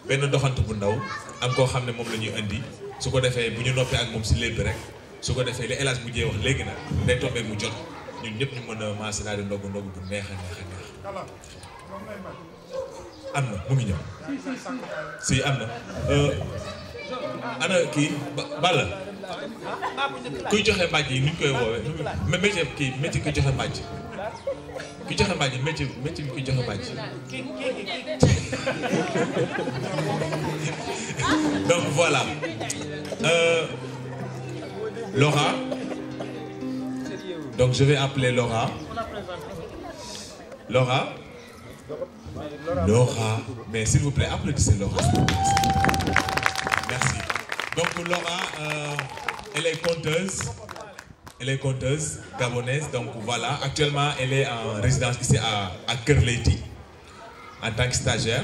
benn doxantu bu ndaw am koo xam ne moom la ñuy indi su ko defee bu ñu noppee ak moom si lépp rek su ko defee li El Hadj mujjee wax léegi nag day tombé mu jot ñun ñëpp ñu mën a maase naa di ndogu bu neex a neex a neex. am na mu ngi ñëw si am na ana kii Balla kuy joxe mbàjj yi ni ñu koy woowee métier kii métier kuy joxe mbàjj ki joxe mbàjj métier bi kuy joxe mbàjj donc voilà Laura donc je vais appeler Laura mais s'il vous plaît applaudissez Laura. Merci. Donc Laura elle est conteuse gabonaise, donc voilà, actuellement elle est en résidence ici à Kër Leyti en tant que stagiaire.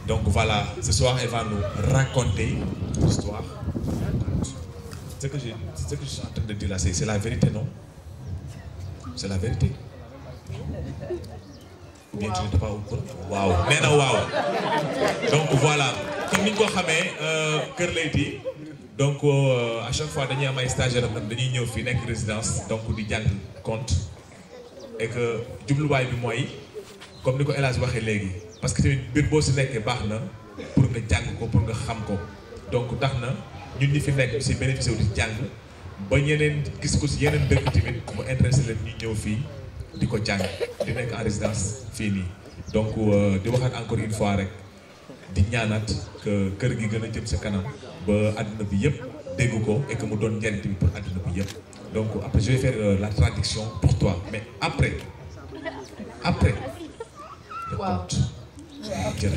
Donc voilà, ce soir elle va nous raconter l'histoire. Ce que je suis en train de dire là, c'est la vérité, non? C'est la vérité. Bien, tu n'étais pas au courant. Waaw, nee na waaw. Donc voilà, comme ni ñu ko xamee Kër Leyti. Donc à chaque fois dañuy am ay stagiaires am dañuy ñëw fii nekk résidence donc di jàng compte et que jubluwaay bi mooy comme ni ko El Hadj waxee léegi parce que tamit biir boo si nekkee baax na pour nga jàng ko pour nga xam ko donc tax na ñun ñi fi nekk si bénéficié wu di jàng ba ñeneen gis ko si yeneen dëkk tamit mu intéressé leen ñu ñëw fii di ko jàng di nekk en résidence fii nii donc di waxaat encore une fois rek di ñaanaat que kër gi gën a jëm sa kanam ba àdduna bi yëpp dégg ko et que mu doon njëriñ tamit pour àdduna bi yëpp donc après je vais faire la traduction pour toi mais après waaw jërëjëf.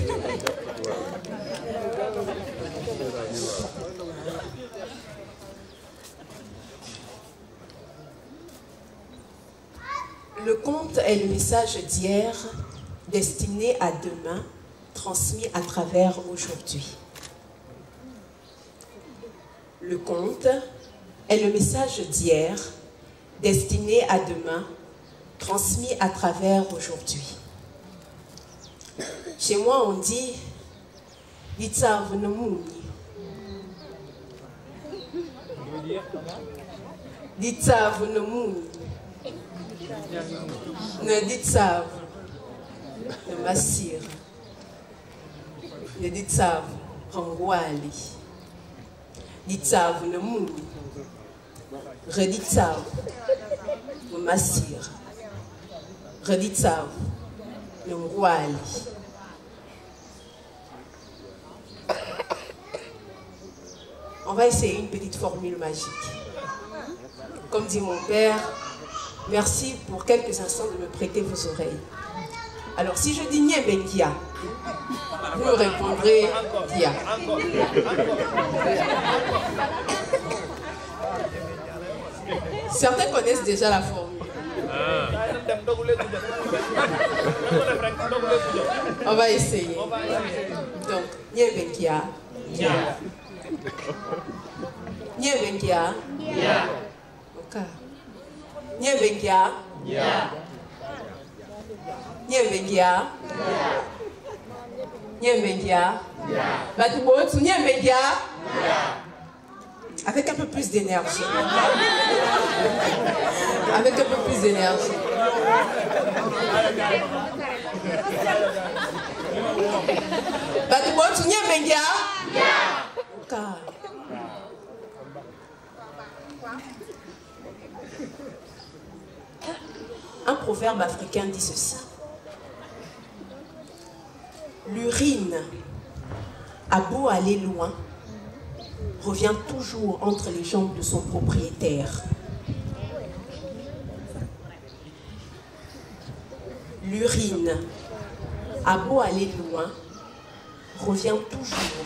Le conte est le message d'hier destiné à demain, transmis à travers aujourd'hui. Le conte est le message d'hier, destiné à demain, transmis à travers aujourd'hui. Chez moi, on dit « Ditsav no muni ». Ditsav no muni. Ne ditsav no masir. Ne ditsav rangwali. Ditsav no muni. Reditsav no masir. Reditsav no ngwali. On va essayer une petite formule magique. Comme dit mon père, merci pour quelques instants de me prêter vos oreilles. Alors si je dis Nyebenkia, vous me répondrez Dia. Certains connaissent déjà la formule. On va essayer. Donc, Nyebenkia. Nyebenkia. Ok. Nyebenkia. Nyebenkia. Nyebenkia. Batubotu Nyebenkia. Avec un peu plus d'énergie. Avec un peu plus d'énergie. Batubotu Nyebenkia. Ok. Un proverbe africain dit ceci. L'urine, a beau aller loin, revient toujours entre les jambes de son propriétaire. L'urine, a beau aller loin, revient toujours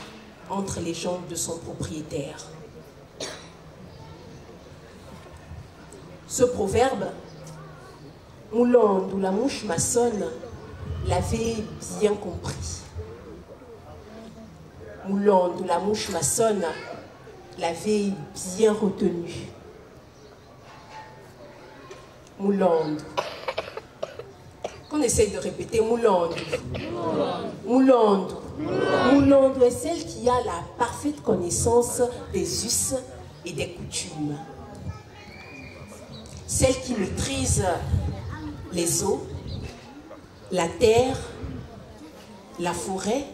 entre les jambes de son propriétaire. Ce proverbe, Moulande ou la mouche maçonne l'avait bien compris. Moulande ou la mouche maçonne l'avait bien retenu. Moulande qu'on essaye de répéter Moulandou. Moulandou. Moulandou est celle qui a la parfaite connaissance des us et des coutumes. Celle qui maîtrise les eaux, la terre, la forêt,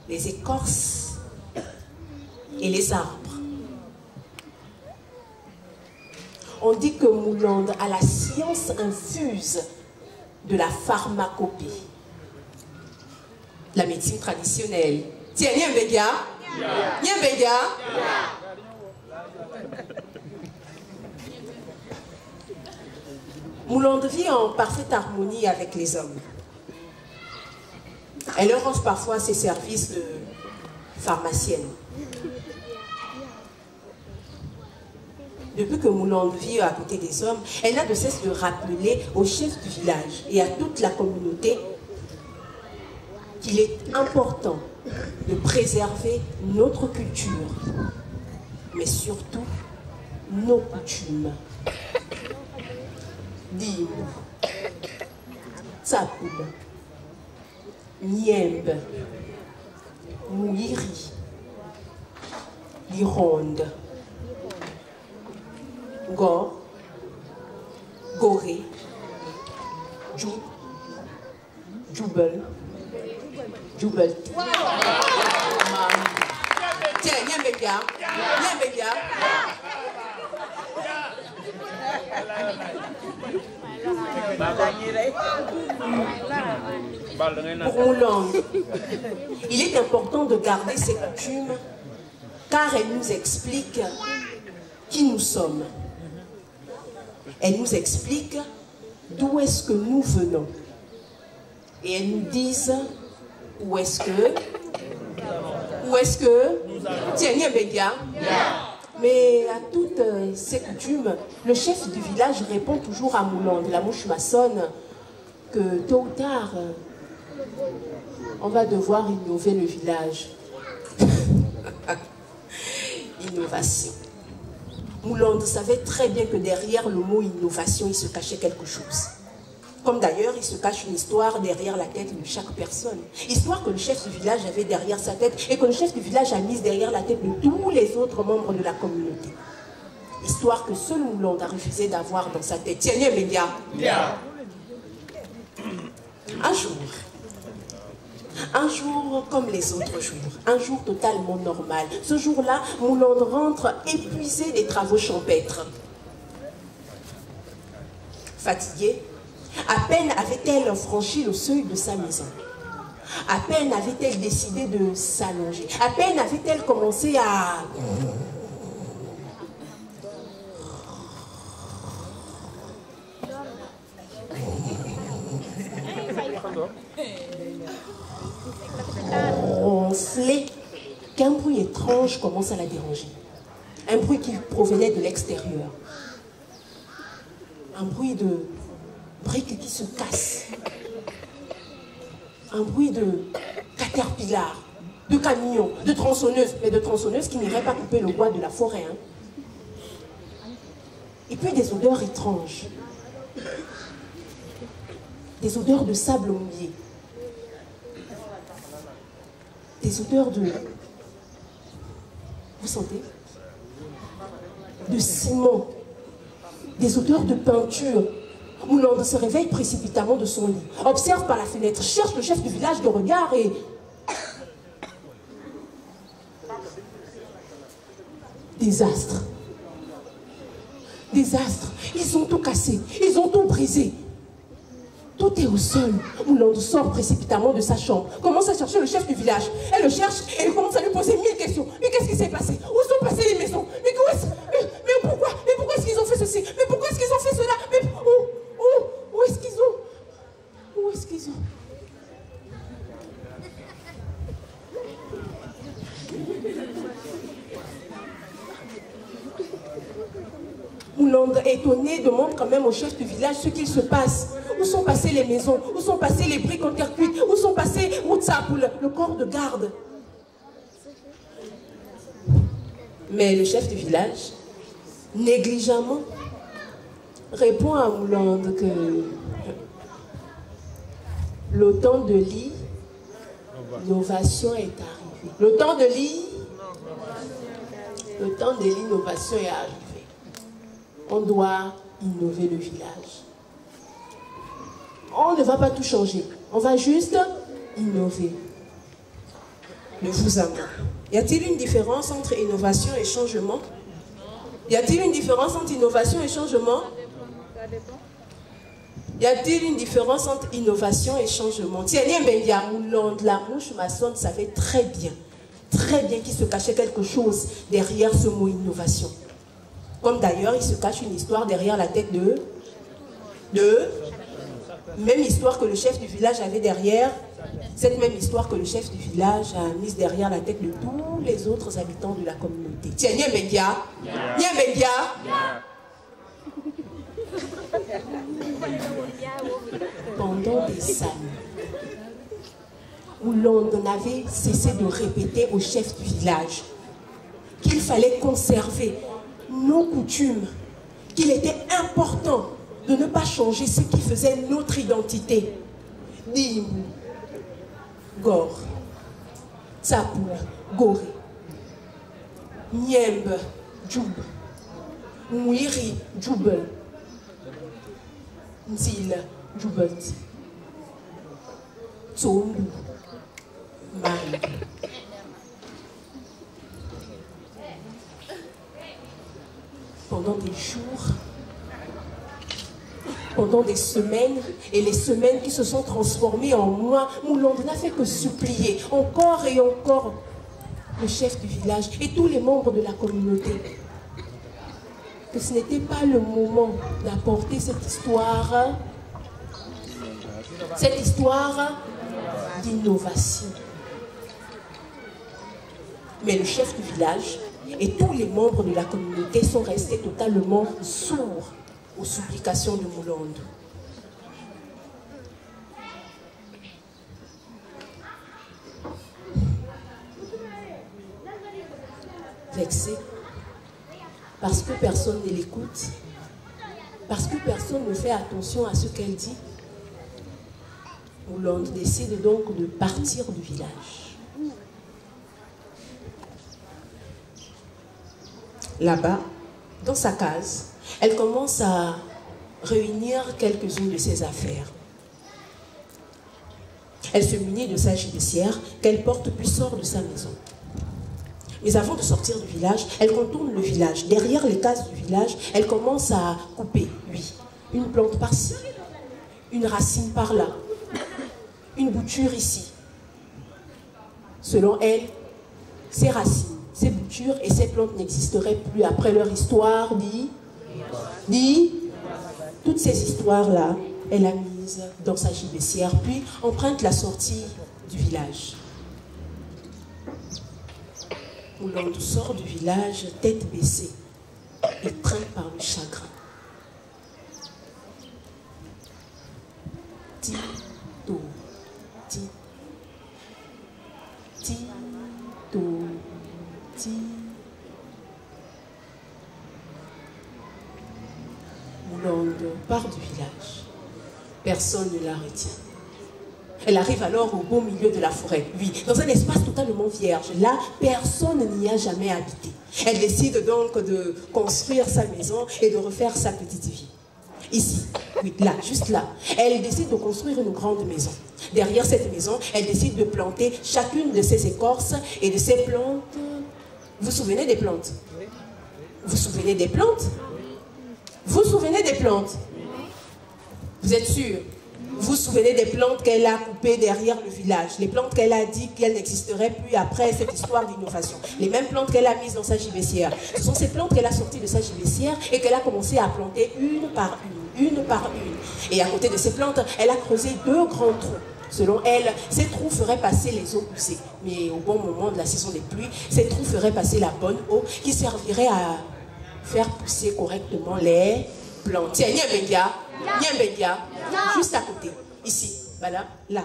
les écorces et les arbres. On dit que Moulande a la science infuse de la pharmacopée. La médecine traditionnelle. Tiens, Niembédia. Niembédia. Moulande vit en parfaite harmonie avec les hommes. Elle leur offre parfois ses services de pharmacienne. Depuis que Moulande vit à côté des hommes, elle n'a de cesse de rappeler au chef du village et à toute la communauté qu'il est important de préserver notre culture, mais surtout nos coutumes. Dim, Tsapoul, Niembe, Mouiri, Lironde, Gor, Goré, Djoub, Djoubel, Djoubel. Tiens, Niembédia, Niembédia. Pour Moulande, il est important de garder ces coutumes car elles nous expliquent qui nous sommes. Elles nous expliquent d'où est-ce que nous venons. Et elles nous disent où est-ce que... Tiens, Niembédia. Mais à toutes ces coutumes, le chef du village répond toujours à Moulande, la mouche maçonne, que tôt ou tard, on va devoir innover le village. Innovation. Moulande savait très bien que derrière le mot innovation, il se cachait quelque chose. Comme d'ailleurs, il se cache une histoire derrière la tête de chaque personne. Histoire que le chef du village avait derrière sa tête et que le chef du village a mise derrière la tête de tous les autres membres de la communauté. Histoire que seul Moulande a refusé d'avoir dans sa tête. Tiens, Niembédia. Un jour comme les autres jours, un jour totalement normal. Ce jour-là, Moulande rentre épuisé des travaux champêtres. Fatiguée, à peine avait-elle franchi le seuil de sa maison. À peine avait-elle décidé de s'allonger. À peine avait-elle commencé à... ronfler, qu'un bruit étrange commence à la déranger. Un bruit qui provenait de l'extérieur. Un bruit de briques qui se cassent. Un bruit de caterpillar, de camions, de tronçonneuses, mais de tronçonneuses qui n'iraient pas couper le bois de la forêt. Hein. Et puis des odeurs étranges. Des odeurs de sable mouillé. Des odeurs de... Vous sentez? De ciment. Des odeurs de peinture. Moulande se réveille précipitamment de son lit. Observe par la fenêtre, cherche le chef du village de regard et... Désastre. Désastre. Ils ont tout cassé. Ils ont tout brisé. Tout est au sol. Moulande sort précipitamment de sa chambre. Commence à chercher le chef du village. Elle le cherche et elle commence à lui poser 1000 questions. Mais qu'est-ce qui s'est passé? Où sont passées les maisons? Mais pourquoi? Mais pourquoi est-ce qu'ils ont fait ceci? Mais pourquoi est-ce qu'ils ont fait cela? Mais où est-ce qu'ils ont? Où est-ce qu'ils ont? Moulande, étonné, demande quand même au chef du village ce qu'il se passe. Où sont passées les maisons? Où sont passées les briques en terre cuite? Où sont passés le corps de garde? Mais le chef du village, négligemment, répond à Moulande que Le temps de l'innovation est arrivé. Le temps de l'innovation est arrivé. On doit innover le village. On ne va pas tout changer. On va juste innover. Le vous amour. Y a-t-il une différence entre innovation et changement? Y a-t-il une différence entre innovation et changement? Y a-t-il une différence entre innovation et changement? Tiens, la mouche maçonne savait très bien qu'il se cachait quelque chose derrière ce mot innovation. Comme d'ailleurs, il se cache une histoire derrière la tête de même histoire que le chef du village avait derrière, cette même histoire que le chef du village a mise derrière la tête de tous les autres habitants de la communauté. Tiens, Nyembendia. Pendant des années, où l'on avait cessé de répéter au chef du village qu'il fallait conserver nos coutumes, qu'il était important de ne pas changer ce qui faisait notre identité. Dimbu, Gor, Tsapou, Goré, Nyembe, Djoub, Mwiri, Djoubel, Nzil, Djoubelti, Tsombu, Mari. Pendant des jours, pendant des semaines, et les semaines qui se sont transformées en mois, Moulonde n'a fait que supplier encore et encore le chef du village et tous les membres de la communauté que ce n'était pas le moment d'apporter cette histoire d'innovation. Mais le chef du village et tous les membres de la communauté sont restés totalement sourds aux supplications de Moulonde. Vexé, parce que personne ne l'écoute, parce que personne ne fait attention à ce qu'elle dit, Moulonde décide donc de partir du village. Là-bas, dans sa case, elle commence à réunir quelques-unes de ses affaires. Elle se munit de sa gibecière qu'elle porte puis sort de sa maison. Mais avant de sortir du village, elle contourne le village. Derrière les cases du village, elle commence à couper, oui, une plante par-ci, une racine par-là, une bouture ici. Selon elle, ces racines, ces boutures et ces plantes n'existeraient plus après leur histoire toutes ces histoires-là, elle a mise dans sa gibecière, puis emprunte la sortie du village. Moulonde sort du village, tête baissée, étreint par le chagrin. Tito, tito, tito, tito. Moulonde part du village. Personne ne la retient. Elle arrive alors au beau milieu de la forêt, oui, dans un espace totalement vierge. Là, personne n'y a jamais habité. Elle décide donc de construire sa maison et de refaire sa petite vie. Ici, oui, là, juste là, elle décide de construire une grande maison. Derrière cette maison, elle décide de planter chacune de ses écorces et de ses plantes. Vous vous souvenez des plantes? Vous vous souvenez des plantes? Vous vous souvenez des plantes? Vous êtes sûr? Vous vous souvenez des plantes qu'elle a coupées derrière le village? Les plantes qu'elle a dit qu'elles n'existeraient plus après cette histoire d'innovation. Les mêmes plantes qu'elle a mises dans sa gibecière. Ce sont ces plantes qu'elle a sorties de sa gibecière et qu'elle a commencé à planter une par une, une par une. Et à côté de ces plantes, elle a creusé 2 grands trous. Selon elle, ces trous feraient passer les eaux poussées. Mais au bon moment de la saison des pluies, ces trous feraient passer la bonne eau qui servirait à faire pousser correctement les plantes. Tiens, Nyembendia, juste à côté, ici, voilà, là,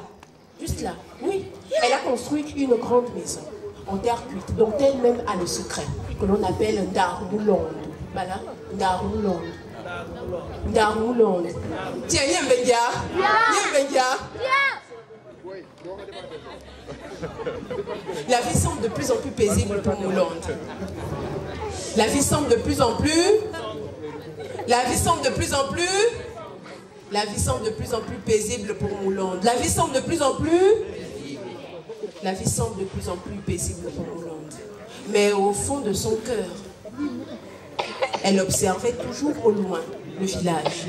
juste là, oui. Elle a construit une grande maison en terre cuite, dont elle-même a le secret, que l'on appelle Ndarmoulonde. Voilà, Ndarmoulonde. Ndarmoulonde. Tiens, Nyembendia, La vie semble de plus en plus paisible pour Moulande. La vie semble de plus en plus... La vie semble de plus en plus... La vie semble de plus en plus paisible pour Moulande. La vie semble de plus en plus... La vie semble de plus en plus paisible pour Moulande. Mais au fond de son cœur, elle observait toujours au loin le village.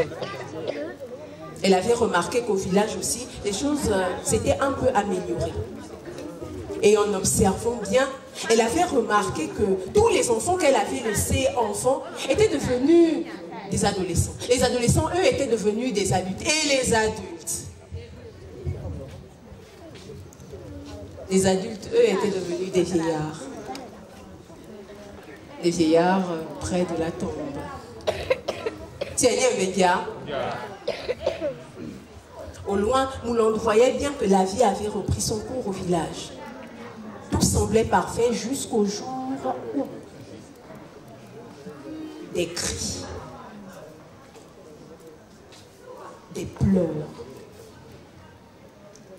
Elle avait remarqué qu'au village aussi, les choses s'étaient un peu améliorées. Et en observant bien, elle avait remarqué que tous les enfants qu'elle avait laissés enfants étaient devenus des adolescents. Les adolescents, eux, étaient devenus des adultes. Et les adultes, eux, étaient devenus des vieillards. Des vieillards près de la tombe. Tiens, au loin, Moulande voyait bien que la vie avait repris son cours au village. Tout semblait parfait jusqu'au jour où des cris, des pleurs.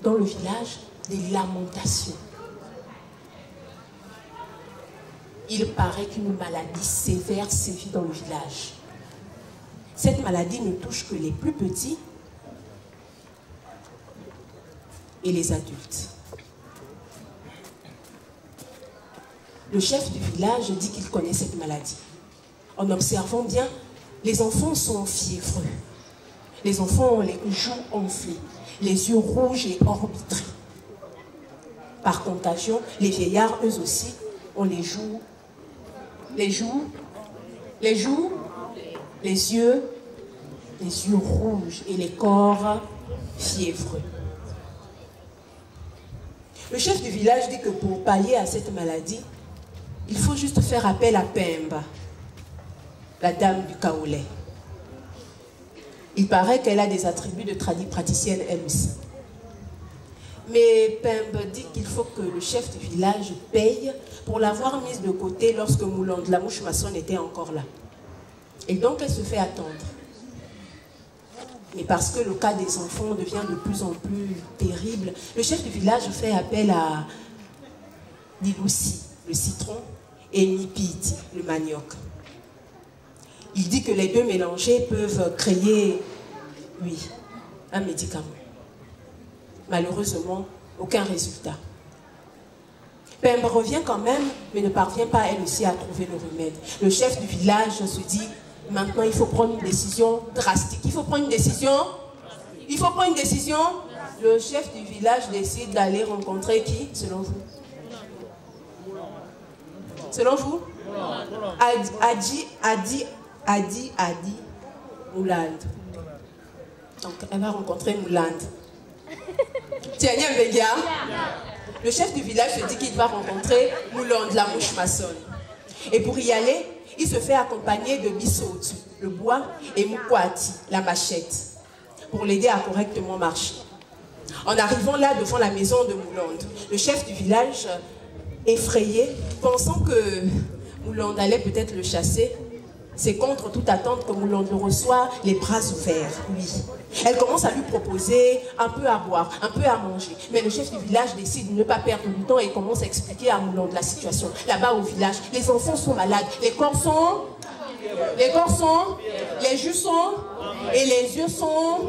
Dans le village, des lamentations. Il paraît qu'une maladie sévère sévit dans le village. Cette maladie ne touche que les plus petits et les adultes. Le chef du village dit qu'il connaît cette maladie. En observant bien, les enfants sont fiévreux. Les enfants ont les joues enflées, les yeux rouges et orbitrés. Par contagion, les vieillards, eux aussi, ont les yeux rouges et les corps fiévreux. Le chef du village dit que pour pallier à cette maladie, il faut juste faire appel à Pemba, la dame du Kaolé. Il paraît qu'elle a des attributs de praticienne elle aussi. Mais Pemba dit qu'il faut que le chef du village paye pour l'avoir mise de côté lorsque Moulande, la mouche maçonne, était encore là. Et donc elle se fait attendre. Mais parce que le cas des enfants devient de plus en plus terrible, le chef du village fait appel à Diloussi, le citron, et Nipiti, le manioc. Il dit que les deux mélangés peuvent créer, oui, un médicament. Malheureusement, aucun résultat. Pemba revient quand même, mais ne parvient pas elle aussi à trouver le remède. Le chef du village se dit, maintenant il faut prendre une décision drastique. Il faut prendre une décision. Il faut prendre une décision. Le chef du village décide d'aller rencontrer qui, selon vous? Selon vous? Adi Moulande. Donc elle va rencontrer Moulande. Tiens, le chef du village se dit qu'il va rencontrer Moulande, la mouche maçonne. Et pour y aller, il se fait accompagner de Bissotu, le bois, et Mukwati, la machette, pour l'aider à correctement marcher. En arrivant là devant la maison de Moulande, le chef du village, effrayé, pensant que Moulande allait peut-être le chasser, c'est contre toute attente que Moulande le reçoit, les bras ouverts, lui. Elle commence à lui proposer un peu à boire, un peu à manger. Mais le chef du village décide de ne pas perdre du temps et commence à expliquer à Moulande la situation. Là-bas au village, les enfants sont malades, les corps sont, les joues sont, et les yeux sont.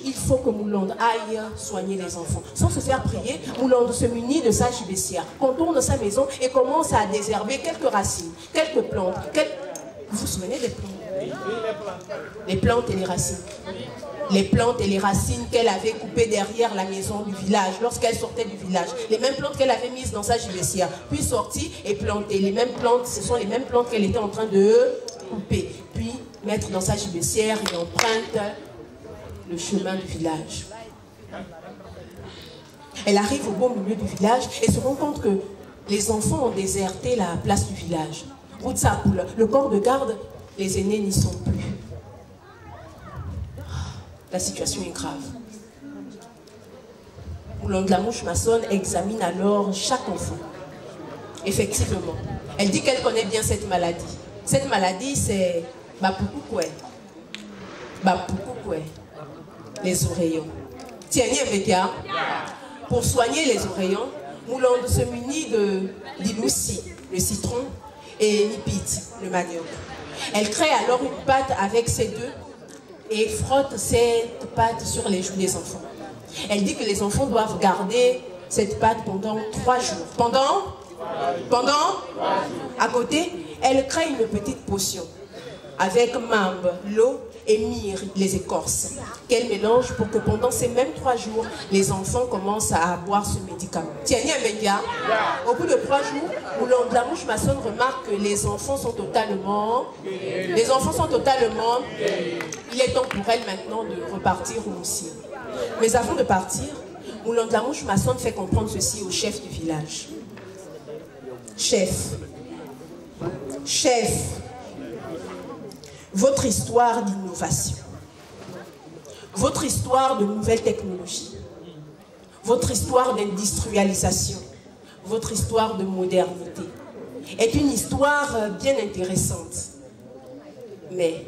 Il faut que Moulande aille soigner les enfants. Sans se faire prier, Moulande se munit de sa gibecière, contourne sa maison et commence à désherber quelques racines, quelques plantes. Vous vous souvenez des plantes? Les plantes et les racines. Les plantes et les racines qu'elle avait coupées derrière la maison du village, lorsqu'elle sortait du village. Les mêmes plantes qu'elle avait mises dans sa gibecière, puis sorties et plantées. Les mêmes plantes, ce sont les mêmes plantes qu'elle était en train de couper, puis mettre dans sa gibecière et emprunte le chemin du village. Elle arrive au beau milieu du village et se rend compte que les enfants ont déserté la place du village. Routsapoul, le corps de garde, les aînés n'y sont plus. La situation est grave. Moulande, la mouche maçonne, examine alors chaque enfant. Effectivement, elle dit qu'elle connaît bien cette maladie. Cette maladie, c'est Bapukukwe. Bapukukwe. Les oreillons. Tiens, Pour soigner les oreillons, Moulande se munit de l'inoussi, le citron, et nipiti, le manioc. Elle crée alors une pâte avec ces deux et frotte cette pâte sur les joues des enfants. Elle dit que les enfants doivent garder cette pâte pendant 3 jours. Pendant à côté, elle crée une petite potion avec mambe, l'eau et myrrhe, les écorces, qu'elle mélange pour que pendant ces mêmes 3 jours, les enfants commencent à boire ce médicament. Tiens, au bout de 3 jours, Moulande la mouche maçonne remarque que les enfants sont totalement... Il est temps pour elle maintenant de repartir aussi. Mais avant de partir, Moulande la mouche maçonne fait comprendre ceci au chef du village. Chef, votre histoire d'innovation, votre histoire de nouvelles technologies, votre histoire d'industrialisation, votre histoire de modernité est une histoire bien intéressante. Mais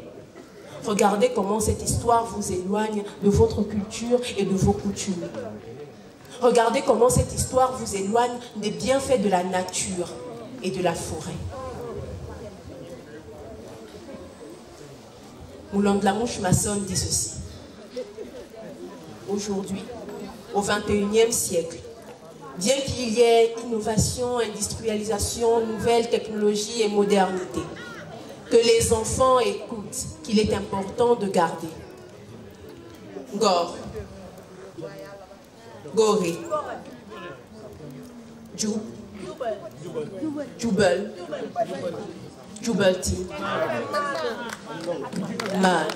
regardez comment cette histoire vous éloigne de votre culture et de vos coutumes. Regardez comment cette histoire vous éloigne des bienfaits de la nature et de la forêt. Moulande la mouche maçonne dit ceci. Aujourd'hui, au XXIe siècle, bien qu'il y ait innovation, industrialisation, nouvelles technologies et modernité, que les enfants écoutent qu'il est important de garder. Gore, Goré, Jubel, Jubelti, Man.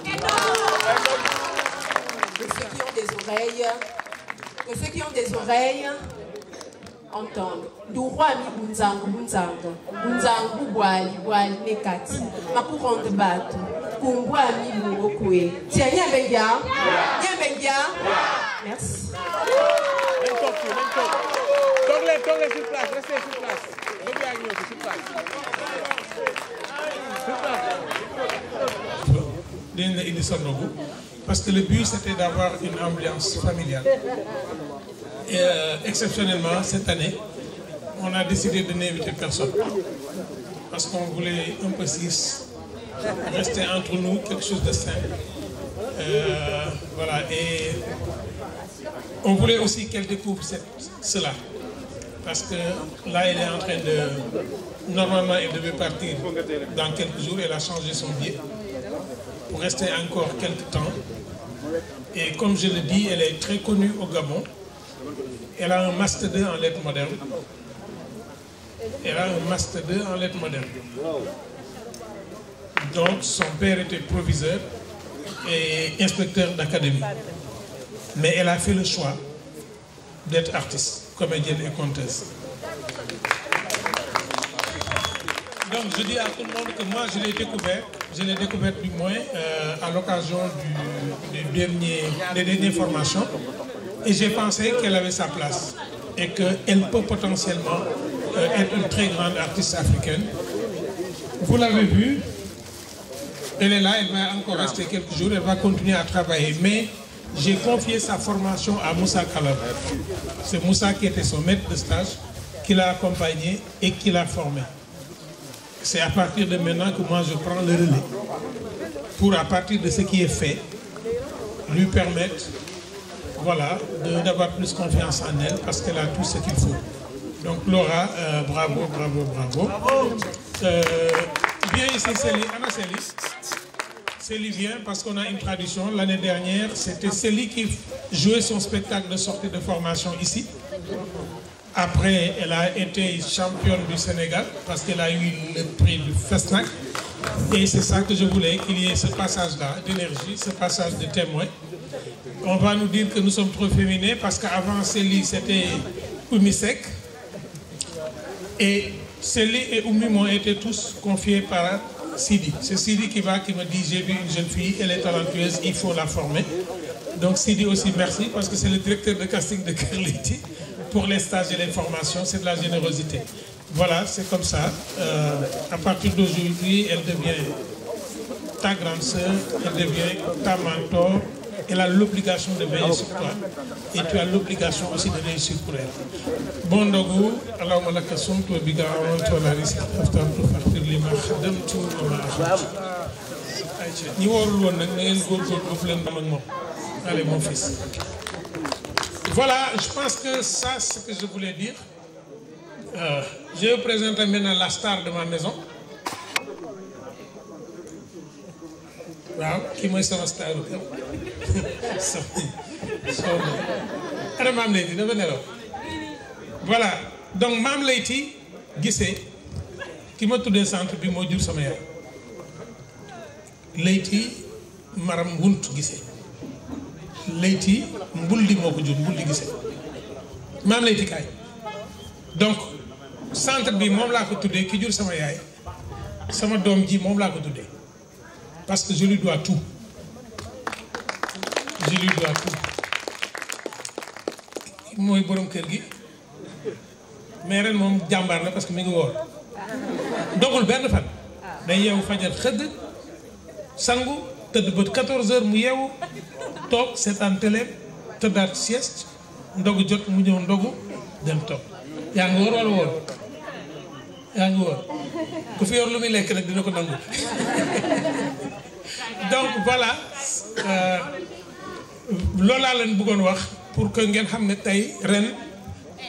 Que ceux qui ont des oreilles entendent. Douroi mi bunzangu bunzangu, bunzangu boali boali nekati, makuronde batu, kumbwa mi murokwe. Tiens, Benga. Merci. Tournez sur place, restez sur place. Parce que le but c'était d'avoir une ambiance familiale. Et exceptionnellement, cette année, on a décidé de n'inviter personne. Parce qu'on voulait un peu rester entre nous, quelque chose de simple. Voilà, et on voulait aussi qu'elle découvre cela. Parce que là, elle est en train de... Normalement, elle devait partir dans quelques jours. Elle a changé son billet pour rester encore quelques temps. Et comme je le dis, elle est très connue au Gabon. Elle a un Master 2 en lettres modernes. Donc, son père était proviseur et inspecteur d'académie. Mais elle a fait le choix d'être artiste, comédienne et conteuse. Donc je dis à tout le monde que moi je l'ai découvert du moins à l'occasion des dernières formations, et j'ai pensé qu'elle avait sa place et qu'elle peut potentiellement être une très grande artiste africaine. Vous l'avez vu, elle est là, elle va encore rester quelques jours, elle va continuer à travailler, mais j'ai confié sa formation à Moussa Kalab. C'est Moussa qui était son maître de stage, qui l'a accompagné et qui l'a formé. C'est à partir de maintenant que moi je prends le relais pour, à partir de ce qui est fait, lui permettre, voilà, d'avoir plus confiance en elle parce qu'elle a tout ce qu'il faut. Donc Laura, bravo. Viens ici, Célie. Anna Célie. Célie vient parce qu'on a une tradition. L'année dernière, c'était Célie qui jouait son spectacle de sortie de formation ici. Après, elle a été championne du Sénégal parce qu'elle a eu le prix du Festnac. Et c'est ça que je voulais, qu'il y ait ce passage-là d'énergie, ce passage de témoin. On va nous dire que nous sommes trop féminins parce qu'avant Célie, c'était Oumisek. Et Célie et Oumi m'ont été tous confiés par Sidi. C'est Sidi qui me dit, j'ai vu une jeune fille, elle est talentueuse, il faut la former. Donc Sidi aussi, merci, parce que c'est le directeur de casting de Kër Leyti. Pour les stages et les formations, c'est de la générosité. Voilà, c'est comme ça. À partir d'aujourd'hui, elle devient ta grande sœur, elle devient ta mentor, Elle a l'obligation de veiller sur toi. Et tu as l'obligation aussi de réussir pour elle. Bon ndogu, allahumma laka sumtu wa bika amantu wa la rizqa aftantu faghfir li ma khadamtu wa ma akhartu. Ñi warul woon nag na ngeen góorgóorlu ba fu leen dam ak moom. Allez mon fils. Voilà, je pense que ça c'est ce que je voulais dire. Je vais présenter maintenant la star de ma maison. Waaw kii mooy sama star bu kër ana Mame Leyti dafa nelaw voilà donc Mame Leyti Guissé ki ma tuddee centre bi moo jur sama yaay Leyti Maram Wunt Guissé Leyti Mbuldi moo ko jur Mbuldi Guissé Mame Leyti kaay donc centre bi moom laa ko tuddee ki jur sama yaay sama doom ji moom laa ko tuddee parce que je lui dois tout. Je lui dois tout. Mooy borom kër gi mais ren moom jàmbaar la parce que mi ngi woor dogul benn fan day yeewu fajar xëdd sangu tëdd bët 14h mu yeewu toog seetaan télé tëddaat sieste ndogu jot mu ñëw ndogu dem toog yaa ngi woor wala woor yaa ngi woor ku fi yor lu muy lekk nag dina ko nangu. Donc voilà loolu laa leen bëggoon wax pour que ngeen xam ne tey ren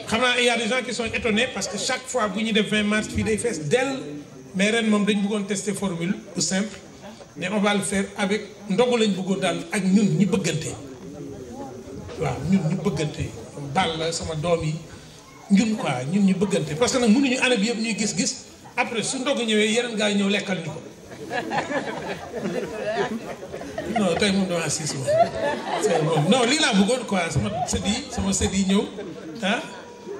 xam naa il y a des gens qui sont étonnés parce que chaque fois bu ñu def 20 mars fii day fees dell mais ren moom dañ bëggoon tester formule bu simple mais on va le faire avec ndogu lañ bëggoon daal ak ñun ñi bëggante waaw ñun ñu bëggante bal la sama doom yi ñun quoi ñun ñu bëggante parce que nag mënuñu année bi yëpp ñuy gis-gis après su ndogu ñëwee yeneen gars yi ñëw lekkal ñu ko. Non tey moom dama assis moom non lii laa bëggoon quoi sama sët yi ñëw ah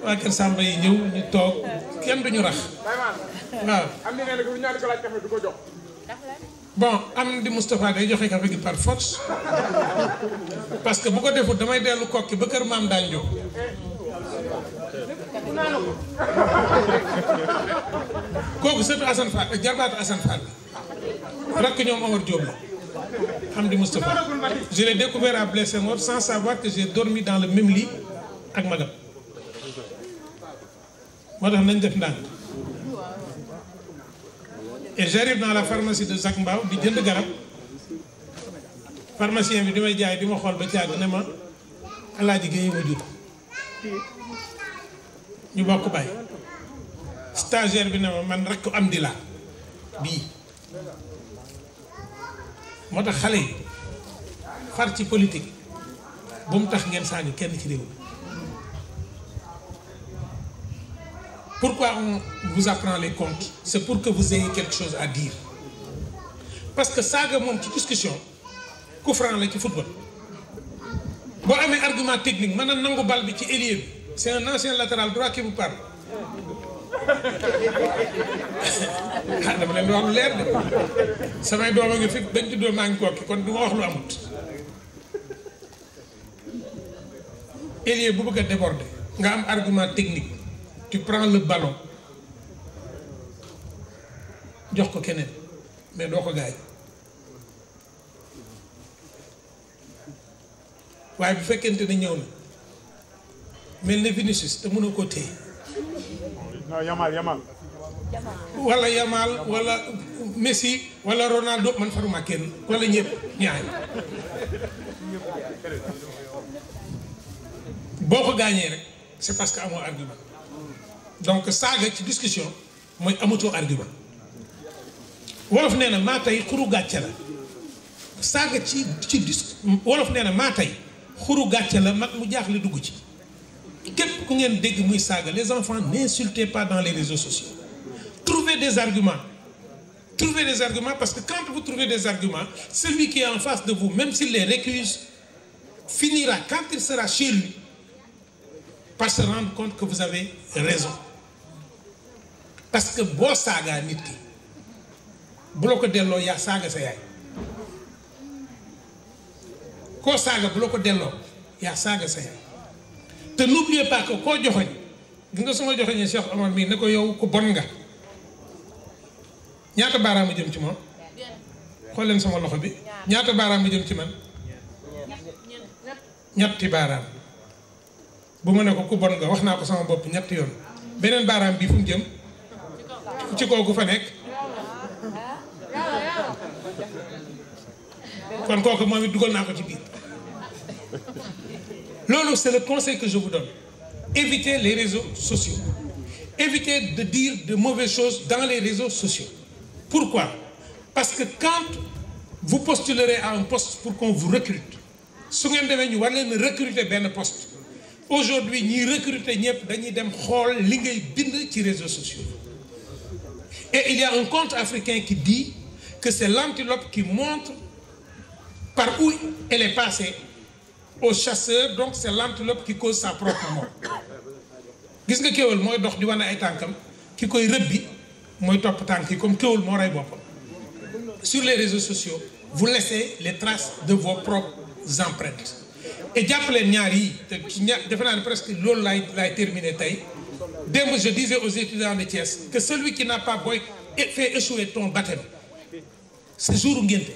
waa Kër Samba yi ñëw ñu toog kenn duñu rax waaw. Bon am di Moustapha day joxe café gi par force parce que bu ko defut damay dellu kokki ba kër maam daañ jóg. Kooku sëtu Assane Fall ak jarbaatu Assane Fall rakk ñoom Omar Diop la Hamdi Moustapha. Je l'ai découvert à Blaise Senghor sans savoir que j'ai dormi dans le même lit ak magam moo tax nañ def ndànk. Et j'arrive dans la pharmacie de Zac Mbao di jënd garab pharmacien bi di may jaay di ma xool ba caag ne ma Alaaji Guèye ma jur ñu bokk bàyyi stagiaire bi ne ma man rek ko am di la bii moo tax xale yi far ci politique bu mu tax ngeen saañu kenn ci réew. Pourquoi on vous apprend les comptes? C'est pour que vous ayez quelque chose à dire. Parce que saaga moom ci discussion coup franc la ci football boo amee argument technique mën na nangu bal bi ci ailier bi c'est un ancien latéral droit qui vous parle. Ah dama leen di wax lu leer de samay doom a ngi fi bañ juddoo maa ngi kokki kon du ma wax lu amut. Ailier bu bëgg a déborder nga am argument technique. Tu prends le ballon jox ko keneen mais doo ko gaañ waaye bu fekkente ne ñëw na mel ne Vinicius te mënoo koo téye. non Yamal wala Yamal wala Messi wala Ronaldo man faruma kenn wala ñëpp ñaay boo ko gaañee rek c'est parce que amoo argument. Donc saaga ci discussion mooy amatoo argument wolof nee na maa tey xuru gàcce la saaga ci wolof nee na maa tey xuru gàcce la mag mu jaaxle dugg ci képp ku ngeen dégg muy saaga les enfants n'insultez pas dans les réseaux sociaux. Trouvez des arguments parce que quand vous trouvez des arguments celui qui est en face de vous même s'il les récuse finira quand il sera chez lui par se rendre compte que vous avez raison. Parce que boo saagaa nit ki bu la ko delloo yaa saaga sa yaay koo saaga bu la ko delloo yaa saaga sa yaay te n'oubliez pas que koo joxoñ gis nga suma joxoñee Cheikh Omar mii ne ko yow ku bon nga ñaata baaraam a jëm ci moom xool leen sama loxo bi ñaata baaraam a jëm ci man ñetti baaraam bu ma ne ko ku bon nga wax naa ko sama bopp ñetti yoon beneen baaraam bi fu mu jëm ci kooku fa nekk kon kooku moom it dugal naa ko ci biir loolu c'est le conseil que je vous donne. Évitez les réseaux sociaux. Évitez de dire de mauvaises choses dans les réseaux sociaux. Pourquoi? Parce que quand vous postulerez à un poste pour qu'on vous recrute, su ngeen demee ñu war leen recruter benn poste aujourd'hui ñiy recruter ñëpp dañuy dem xool li ngay bind ci réseaux sociaux. Et il y a un conte africain qui dit que c'est l'antilope qui montre par où elle est passée au chasseur, donc c'est l'antilope qui cause sa propre mort. Gis nga kéwél mooy dox di wane ay tànkam ki koy rëbbi mooy topp tànk yi comme kéwél moo rey boppam. Sur les réseaux sociaux vous laissez les traces de vos propres empreintes. Et jàppaleen ñaar yi te ci ñaar defe naa ne presque loolu laay terminer tey démb je disais aux étudiants de Thiès que celui qui n'a pas fait échouer ton baptême ce jour ngénte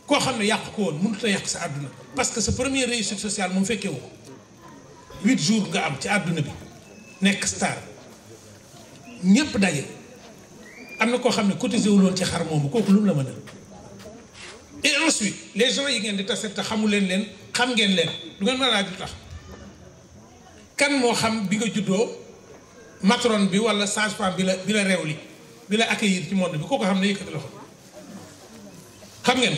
koo xam ne yàq ko woon mënut a yàq sa àdduna parce que sa première réussite sociale moom fekkee woo 8 jours nga am ci àdduna bi nekk star ñëpp daje am na koo xam ne cotisé wuloon ci xar moomu kooku lu mu la mën a. Et ensuite les gens yi ngeen di tase te xamu leen xam ngeen leen du ngeen mën a laaj lu tax kan moo xam bi nga juddoo matron bi wala sage-femme bi la réew li bi la accueillir ci monde bi kooku xam ne yëkkati loxo xam ngeen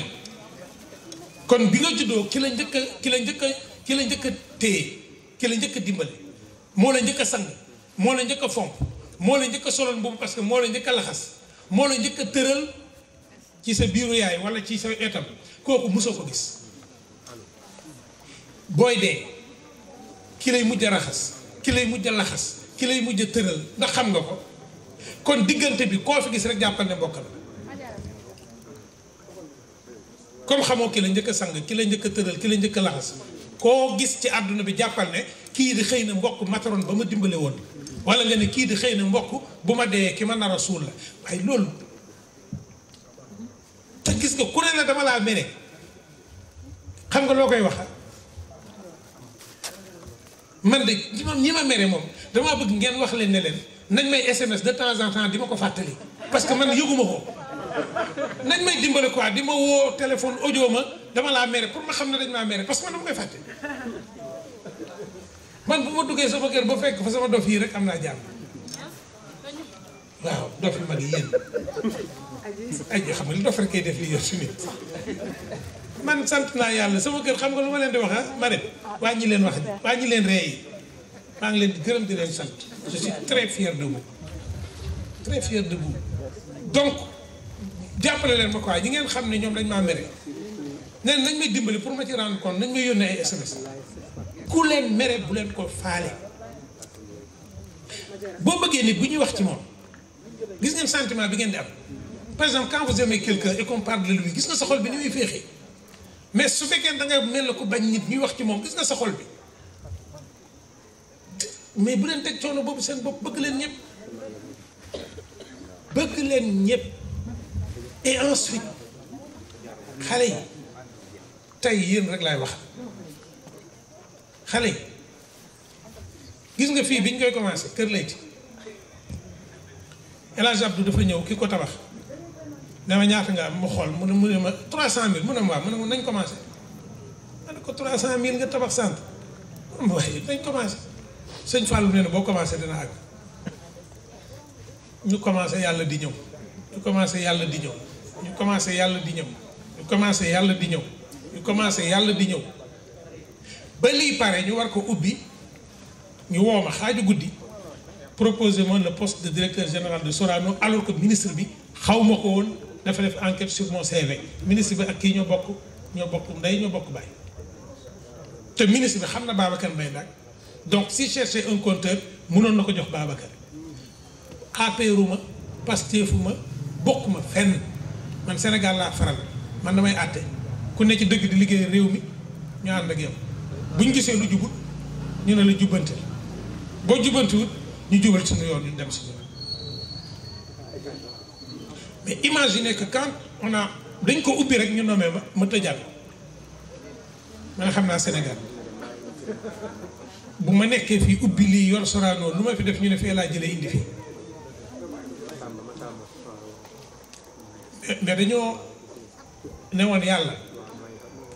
kon bi nga juddoo ki la njëkk a téye ki la njëkk a dimbale moo la njëkk a sang moo la njëkk a fomp moo la njëkk a solal mbubu parce que moo la njëkk a laxas moo la njëkk a tëral ci sa biiru yaay wala ci sa etam kooku mosoo ko gis booy dee ki lay mujj a raxas ki lay mujj a laxas ki lay mujj a tëral ndax xam nga ko kon diggante bi koo fi gis rek jàppal ne mbokk la comme xamoo ki la njëkk a sang ki la njëkk a tëral ki la njëkk a laxas koo gis ci àdduna bi jàppal ne kii di xëy na mbokk matron ba ma dimbale woon wala nga ne kii di xëy na mbokk bu ma dee ki ma nar a suul la waaye loolu te gis nga ku ne la dama laa mere xam nga loo koy wax man de ñi ma mere moom damaa bëgg ngeen wax leen ne leen nañ may SMS de temps en temps di ma ko fàttali parce que man yëguma ko nañ may dimbale quoi di ma woo téléphone audio ma dama laa mere pour ma xam ne dañ maa mere parce que man dama koy fàtte man bu ma duggee sama kër ba fekk fa sama dof yi rek am naa jàmm waaw dof yi mag yi yéen ay xam nga li dof rek kay def li yor su nit man sant naa yàlla sama kër xam nga lu ma leen di wax ma dem wàññi leen wax wàññi leen ree yi maa ngi leen di gërëm di leen sant je suis très fier de vous très fier de vous donc jàppale leen ma quoi ñi ngeen xam ne ñoom dañ maa mere neen nañ may dimbali pour ma ci rendre compte nañ may yónnee ay SMS ku leen mere bu leen ko faale boo bëggee nit bu ñuy wax ci moom gis ngeen sentiment bi ngeen di am par exemple quand vous aimez quelqu'un et qu'on parle de lui gis nga sa xol bi ni muy féexee mais su fekkee da nga mel na ko bañ nit ñuy wax ci moom gis nga sa xol bi mais bu leen teg coono boobu seen bopp bëgg leen ñëpp et ensuite xale yi tey yéen rek laay wax xale yi gis nga fii bi ñu koy commencé Kër Leyti El Hadj Abdou dafa ñëw ki ko tabax dama ñaata nga am mu xool mu ne ma 300000 mu ne ma waaw mu ne nañ commencé ma ne ko 300000 nga tabax sant waaye nañ commencé sëñ Fallou nee na boo commencé dina àgg ñu commencé yàlla di ñëw ñu commencé yàlla di ñëw ñu commencé yàlla di ñëw ñu commencé yàlla di ñëw ñu commencé yàlla di ñëw ba lii pare ñu war ko ubbi ñu woo ma xaaju guddi proposé ma le poste de directeur général de Sorano alors que ministre bi xaw ma ko woon dafa def enquête sur mon CV ministre bi ak kii ñoo bokk ndey ñoo bokk baay te ministre bi xam na Babacar Mbaye nag donc si chercher un compteur mënoon na ko jox Babacar APRuma Pastefuma bokkuma fenn man Sénégal laa faral man damay àtte ku ne ci dëgg di liggéey réew mi ñu ànd ak yow bu ñu gisee lu jubut ñu ne la jubbante boo jubbantiwut ñu jubal suñu yoon ñu dem suñu mais imaginez que quand on a dañ ko ubbi rek ñu nommé ma tëjaat ma ne xam naa Sénégal bu ma nekkee fii ubbi lii yor Sorano lu ma fi def ñu ne fee laa jëlee indi fii mais dañoo ne woon yàlla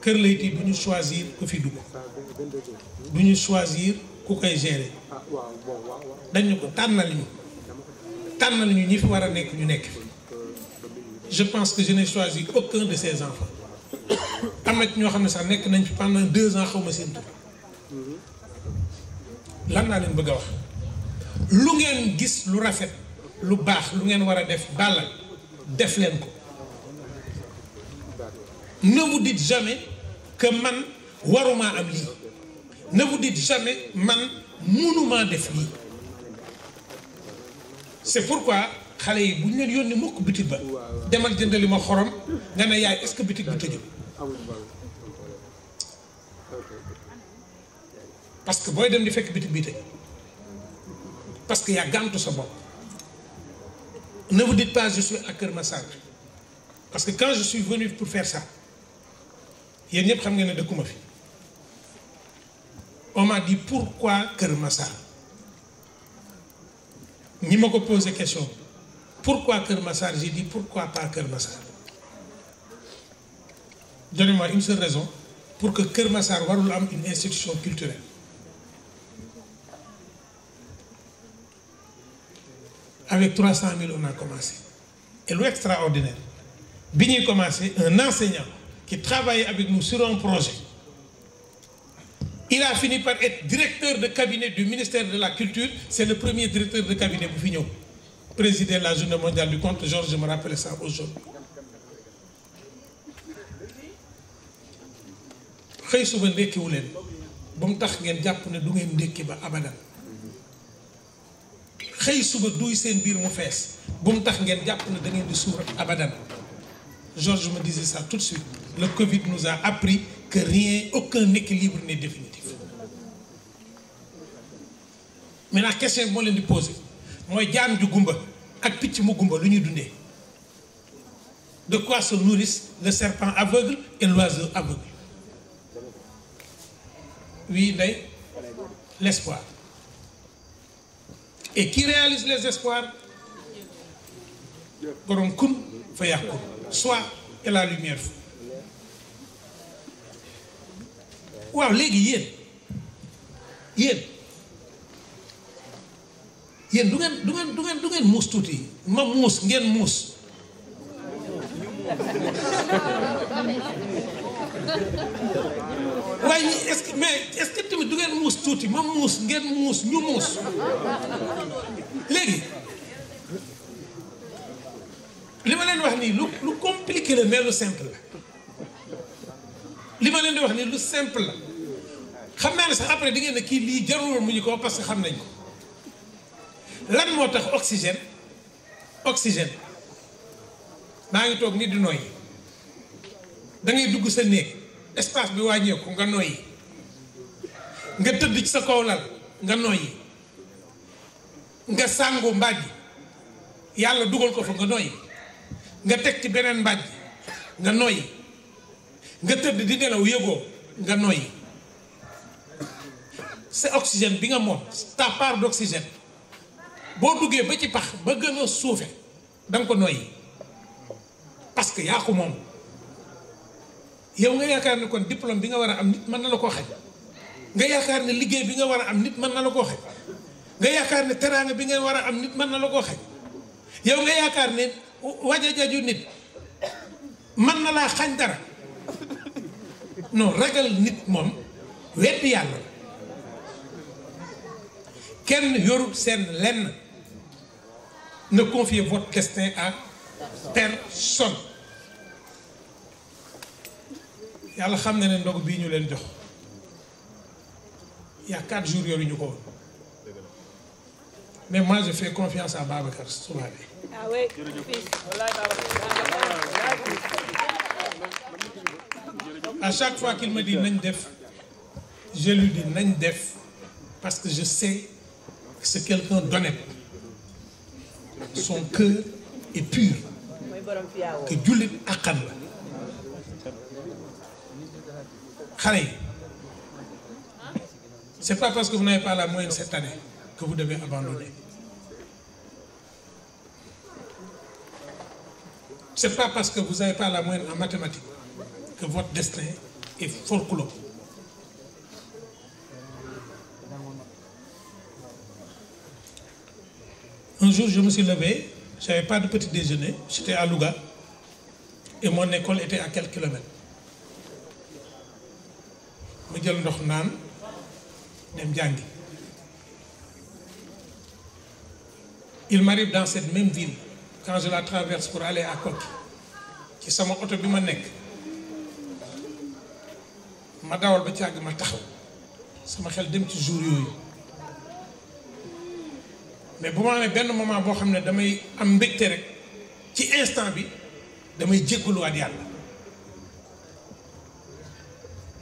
Kër Leyti du ñu choisir ku fi dugg du ñu choisir ku koy gérer dañu ko tànnal ñu ñi fi war a nekk ñu nekk fi je pense que je n'ai choisi aucun de ces enfants am na ci ñoo xam ne sax nekk nañ fi pendant 2 ans xaw ma seen tur lan naa leen bëgg a wax lu ngeen gis lu rafet lu baax lu ngeen war a def bàllal def leen ko ne vous dites jamais que man waruma am lii ne vous dites jamais man mënuma def lii c'est pourquoi xale yi bu ñu leen yónni mukk bitig ba demal jëndali ma xorom nga ne yaay est-ce que bitig bi tëjul parce que booy dem di fekk bitig bi tëj parce que yaa gàmtu sa bopp ne vous dites pas je suis à Kër Massar parce que quand je suis venu pour faire ça yéen ñëpp xam ngeen ne dëkkuma fi on m'a dit pourquoi Kër Massar ñi ma ko posé question pourquoi Kër Massar j'ai dit pourquoi pas Kër Massar donnez-moi une seule raison pour que Kër Massar warul am une institution culturelle avec 300 000 on a commencé et l'extraordinaire bi ñuy commencé un enseignant qui travaillait avec nous sur un projet il a fini par être directeur de cabinet du ministère de la Culture c'est le premier directeur de cabinet bu fi ñëw présider la journée mondiale du conte Georges je me rappelle ça aujourd'hui xëy suba ndékkiwu leen ba mu tax ngeen jàpp ne du ngeen ndékki ba abadan xëy suba duy seen biir mu fees ba mu tax ngeen jàpp ne da ngeen di suur abadan Georges me disait ça tout de suite le Covid nous a appris que rien aucun équilibre n'est définitif maintenant question bi moo leen di poser mooy jaan ju gumba ak picc mu gumba lu ñuy dundee de quoi se nourrissent le serpent aveugle et l'oiseau aveugle oui ndey l'espoir et qui réalise les espoirs borom kun fa yàqun soit et la lumière fa waaw léegi yéen du ngeen muus tuuti ma muus ngeen muus waaye est-ce que tamit du ngeen muus tuuti ma muus ngeen muus ñu muus léegi li ma leen wax nii lu compliqué la mais lu simple la li ma leen di wax nii lu simple la xam naa ne sax après di ngeen ne kii lii jarul mu ñu ko parce que xam nañ ko lan moo tax oxygène maa ngi toog nit di noyyi da ngay dugg sa néeg espace bi wàññeeku nga noyyi nga tëdd ci sa kaw lal nga noyyi nga sàngu mbàjj yàlla dugal ko fa nga noyyi nga teg ci beneen mbàjj nga noyyi nga tëdd di nelaw yëgoo nga noyyi c'est oxygène bi nga moom ta part d'oxygène boo duggee ba ci pax ba gën a suufe da nga ko noyyi parce que yaa ko moom yow nga yaakaar ne kon diplôme bi nga war a am nit mën na la koo xaj nga yaakaar ne liggéey bi nga war a am nit mën na la koo xaj nga yaakaar ne teraanga bi nga war a am nit mën na la koo xaj yow nga yaakaar ne wajajaju nit mën na laa xañ dara non ragal nit moom weddi yàlla kenn yorul seen lenn ne confiez votre destin à personne yàlla xam na ne ndog bii ñu leen jox il y a 4 jours yoruñu ko woon mais moi je fais confiance à Babacar Soumaré. Ah oui. À chaque fois qu'il me dit nañ def je lui dis nañ def parce que je sais que c'est quelqu'un d'honnête son cœur est pur que jullit àqan la xale yi C'est pas parce que vous n'avez pas la moyenne cette année que vous devez abandonner. C'est pas parce que vous n'avez pas la moyenne en mathématiques que votre destin est folklore. Un jour, je me suis levé, je n'avais pas de petit déjeuner, j'étais à Louga et mon école était à quelques kilomètres. Je jël ndox naan dem jàngi. Il m'arrive dans cette même ville, quand je la traverse pour aller à Koki, ci sama oto bi ma nekk ma dawal ba càgg ma taxaw sama xel dem ci jour yooyu. Mais bu ma amee benn moment boo xam ne damay am mbégte rek ci instant bi damay jéggaluwaat yàlla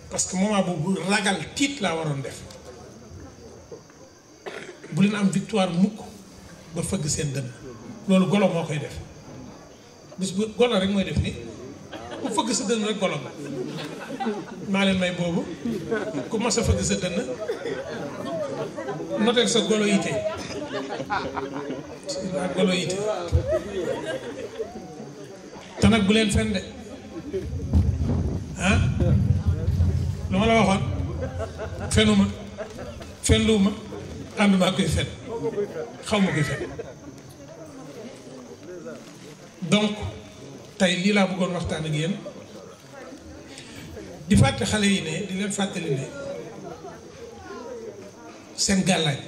parce que moment boobu ragal tiit laa waroon def bu leen am victoire mukk ba fëgg seen dënn loolu golo moo koy def bis bu golo rek mooy def ni ku fëgg sa dënn rek golo la maa leen may boobu ku mas a fëgg sa dënn noteel sa golo yite waa golo yite te nag bu leen fen de ah lu ma la waxoon fenuma fenluuma ànduma koy fen xaw ma koy fen donc tey lii laa bëggoon waxtaan ak yéen di fàtte xale yi ne di leen fàttali ne seen gàllaaj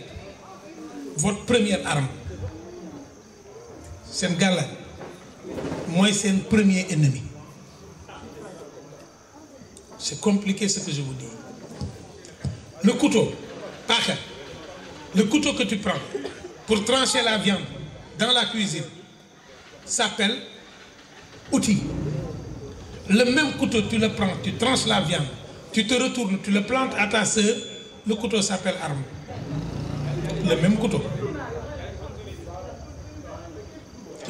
votre première arme c'est un gàllaaj mooy seen premier ennemi. C'est compliqué ce que je vous dis. Le couteau, paaka, le couteau que tu prends pour trancher la viande dans la cuisine s'appelle outil. Le même couteau, tu le prends, tu tranches la viande, tu te retournes, tu le plantes à ta sœur, le couteau s'appelle arme. Le même couteau.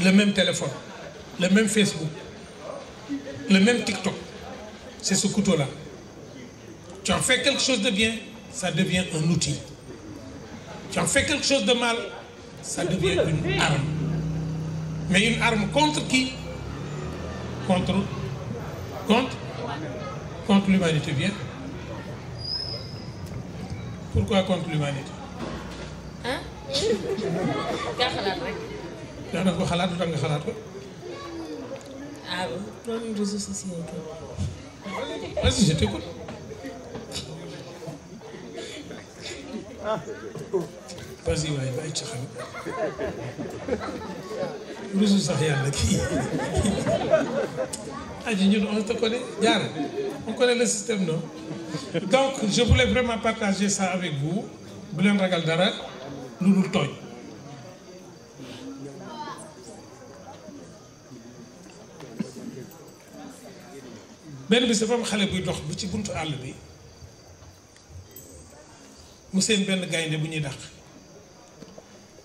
Le même téléphone, le même Facebook, le même TikTok. C'est ce couteau-là. Tu en fais quelque chose de bien, ça devient un outil. Tu en fais quelque chose de mal, ça devient une arme. Mais une arme contre qui? Contre l'humanité, bien. Pourquoi contre l'humanité? Hein? Nga xalaat rek. Da nga ko xalaat, da nga xalaat ko. Ah bon, problème réseaux sociaux. Vas-y, je t'écoute. Vas-y, waay bàyyi ci xel. Rusu sax yàlla kii. Aji ñun on te connaît, jaar. On connaît le système, non? Donc, je voulais vraiment partager ça avec vous. Bu leen ragal dara lu dul tooñ. benn bis dafa am xale buy dox bu ci buntu àll bi mu seen benn gaynde bu ñuy dàq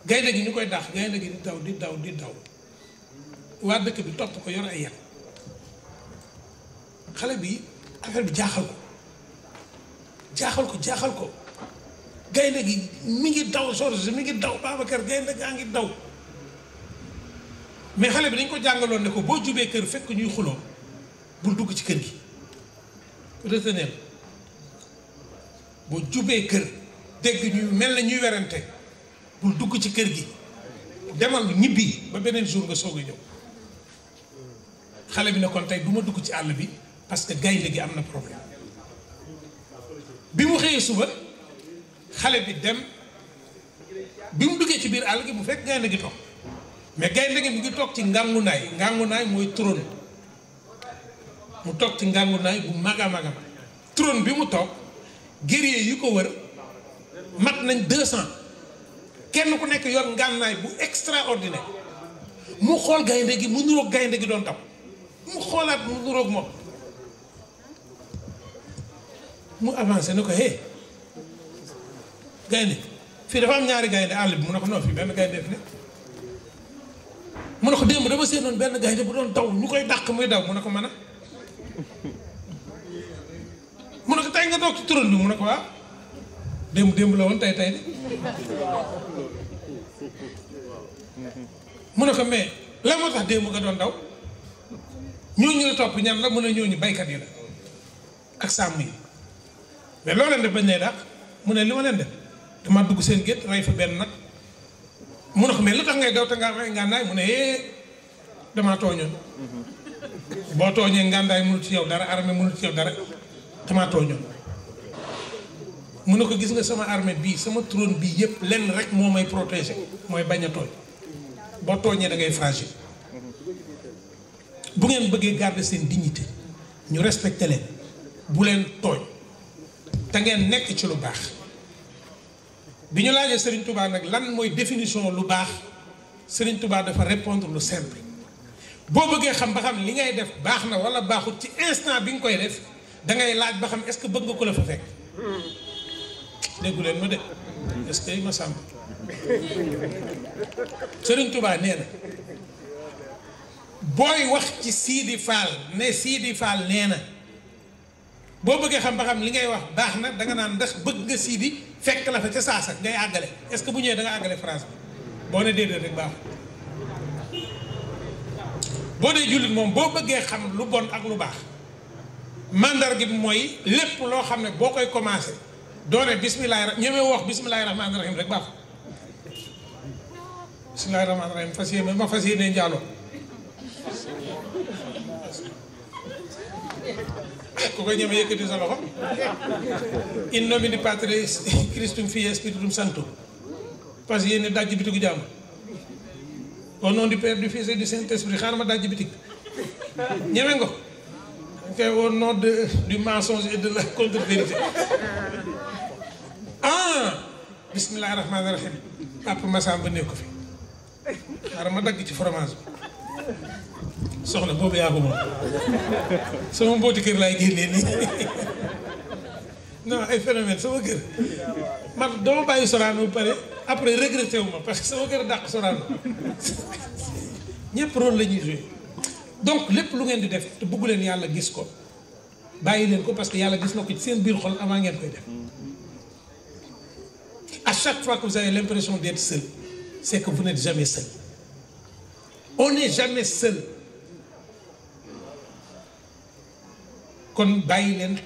gaynde gi ñu koy dàq gaynde gi di daw waa dëkk bi topp ko yor ay yat xale bi affaire bi jaaxal ko gaynde gi mi ngi daw Georges mi ngi daw Babacar gaynde gaa ngi daw mais xale bi dañ ko jàngaloon ne ko boo jubee kër fekk ñuy xuloo bul dugg ci kër gi retenez boo jubee kër dégg ñu mel na ñuy werante bul dugg ci kër gi demal ñibbi ba beneen jour nga soog a ñëw xale bi ne kon tey du ma dugg ci àll bi parce que gaynde gi am na problème bi mu xëyee suba xale bi dem bi mu duggee ci biir àll gi bu fekk gaynde gi toog mais gaynde gi mu ngi toog ci ngàngunaay mooy trône mu toog ci ngàngunaay bu mag a mag a trône bi mu toog guerrier yi ko wër mat nañ 200 kenn ku nekk yor ngànnaay bu extraordinaire mu xool gaynde gi mu nuroog gaynde gi doon daw mu xoolaat mu nuroog moom mu avancé ne ko hé gaynde fii dafa am ñaari gaynde àll bi mu ne ko non fii benn gaynde fi ne mu ne ko démb dama seenoon benn gaynde bu doon daw ñu koy dàq muy daw mu ne ko mën a mu ne ko tey nga toog ci trône bi mu ne ko waaw démb la woon tey de mu ne ko mais la moo tax démb nga doon daw ñooñu la topp ñan la mun a ñooñu baykat yi la ak sàmm yi mais loo leen def bañ lay dàq mu ne li ma leen def dama dugg seen gétt rey fa benn nag mu ne ko mais lu tax ngay daw te nga rey ngàndaay mu ne damaa tooñoon boo tooñee ngàndaay mënut ci yow dara armée mënut ci yow dara damaa tooñoon mu ne ko gis nga sama armée bii sama trône bii yëpp lenn rek moo may protéger mooy bañ a tooñ boo tooñee da ngay fragile bu ngeen bëggee garder seen dignité ñu respecté leen bu leen tooñ te ngeen nekk ci lu baax bi ñu laajee Serigne Touba nag lan mooy définition lu baax Serigne Touba dafa répondre lu simple boo bëggee xam ba xam li ngay def baax na wala baaxut ci instant bi nga koy def da ngay laaj ba xam est-ce que bëgg nga ko la fa fekk déggu leen ma de est-ce que ma sàmm Serigne Touba nee na booy wax ci Sidi Fall ne Sidi Fall nee na boo bëggee xam ba xam li ngay wax baax na danga naan ndax bëgg nga Sidi fekk la fa ca saasa ngay àggale est-ce que bu ñëwee da nga àggale phrase bi boo ne déedéet rek baax boo dee jullit moom boo bëggee xam lu bon ak lu baax mandarga bi mooy lépp loo xam ne boo koy commencé doone bismillahi ñemee wax bismillahi rahmaani rahim rek baax bismillahi rahmaani rahim fas yéene njaaloo ku ko ñemee yëkkati sa loxo in nomine Patris Christum Filii Spiritum Sanctum parce que yéen dajji bitigu jàmm au nom du Père, du Fils et du Saint-Esprit xaaral ma dajji bitig ñeme nga ko au nom du mensonge et de la contre-vérité bismillahi rahmaani rahim papa Massamba nekk ko fi xaaral ma dagg ci fromage bi soxna boobu yaa ko moom sama mbooti kër laay génnee nii non ay phénomène sama kër man dama bàyyi Sorano bu pare après regretté wu ma parce que sama kër dàq Sorano ñëpp rôle la ñuy joué donc lépp lu ngeen di def te bëggu leen yàlla gis ko bàyyi leen ko parce que yàlla gis na ko ci seen biir xol avant ngeen koy def à chaque fois que vous avez l'impression d'être seul c'est que vous n'êtes jamais seul on n'est jamais seul kon bàyyi leen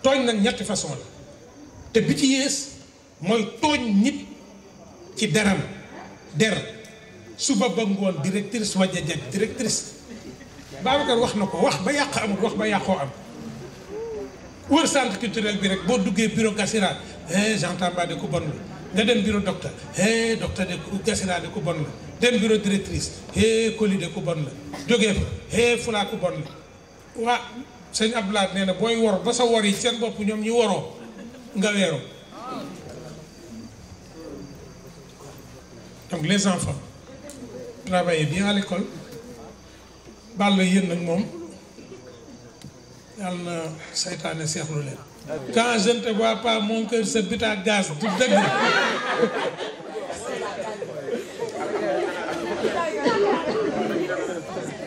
tooñ nag ñetti façon la te bi ci yées mooy tooñ nit ci deram der suba ba ngoon directrice wajajaj directrice Babacar wax na ko wax ba yàq amul wax ba yàqoo am wër centre culturel bi rek boo duggee bureau Gassira Jean Tamba de ku bon la nga dem bureau docteur docteur de Gassira de ku bon la dem bureau directrice Koli de ku bon la jógee fa Fula ku bon la waa sëñ Abdoulaye nee na booy wor ba sa wor yi seen bopp ñoom ñi woroo nga weeroo donc les enfants travaillez bien à l'école bàll yéen nag moom yàlla na saytaane seexlu leen quand je ne te vois pas mon cœur se bute à gaz du dëgg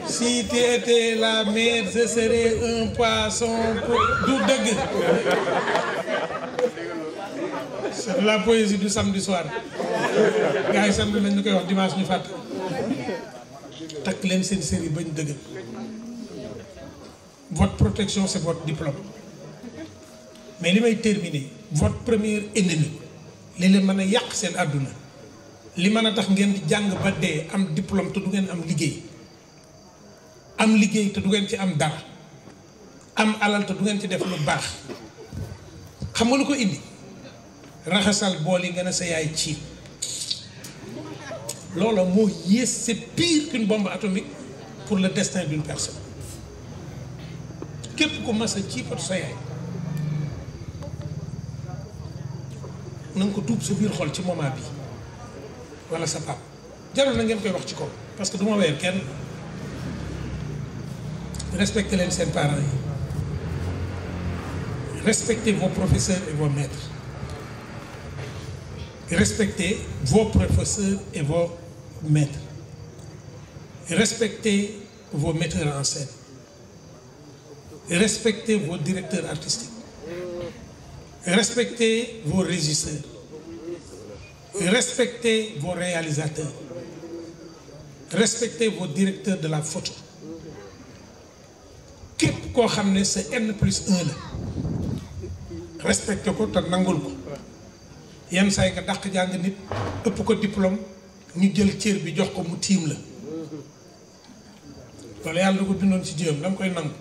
si tu étais la mer je serais un poisson du dëgg c'est de la poésie du samedi soir gars yi samedi lañ ñu koy wax dimanche ñu fàtt takk leen seen série bañ dëgg votre protection c'est votre diplôme mais li may terminer votre premier ennemi li leen mën a yàq seen àdduna li mën a tax ngeen di jàng ba dee am diplôme te du ngeen am liggéey te du ngeen ci am dara am alal te du ngeen ci def lu baax xam nga lu ko indi raxasal bool yi nga ne sa yaay ci loolu moo yées c'est pire qu'une bombe atomique pour le destin d'une personne képp ku mas a ciipatu sa yaay na nga ko tuub sa biir xol ci moment bi wala sa pap jarul na ngeen koy wax ci kaw parce que du ma weer kenn respectez leen seen parents yi respectez vos professeurs et vos maîtres respectez vos professeurs et vos maîtres respectez vos metteurs en scène respectez vos directeurs artistiques respectez vos régisseurs, respectez vos réalisateurs, respectez vos directeurs de la photo. Képp koo xam ne sa N+1 la respecté ko te nangul ko. yenn saa yi nga dàq jàng nit ëpp ko diplôme ñu jël cër bi jox ko mu tiim la loolu yàlla da ko bindoon ci jëm danga koy nangu.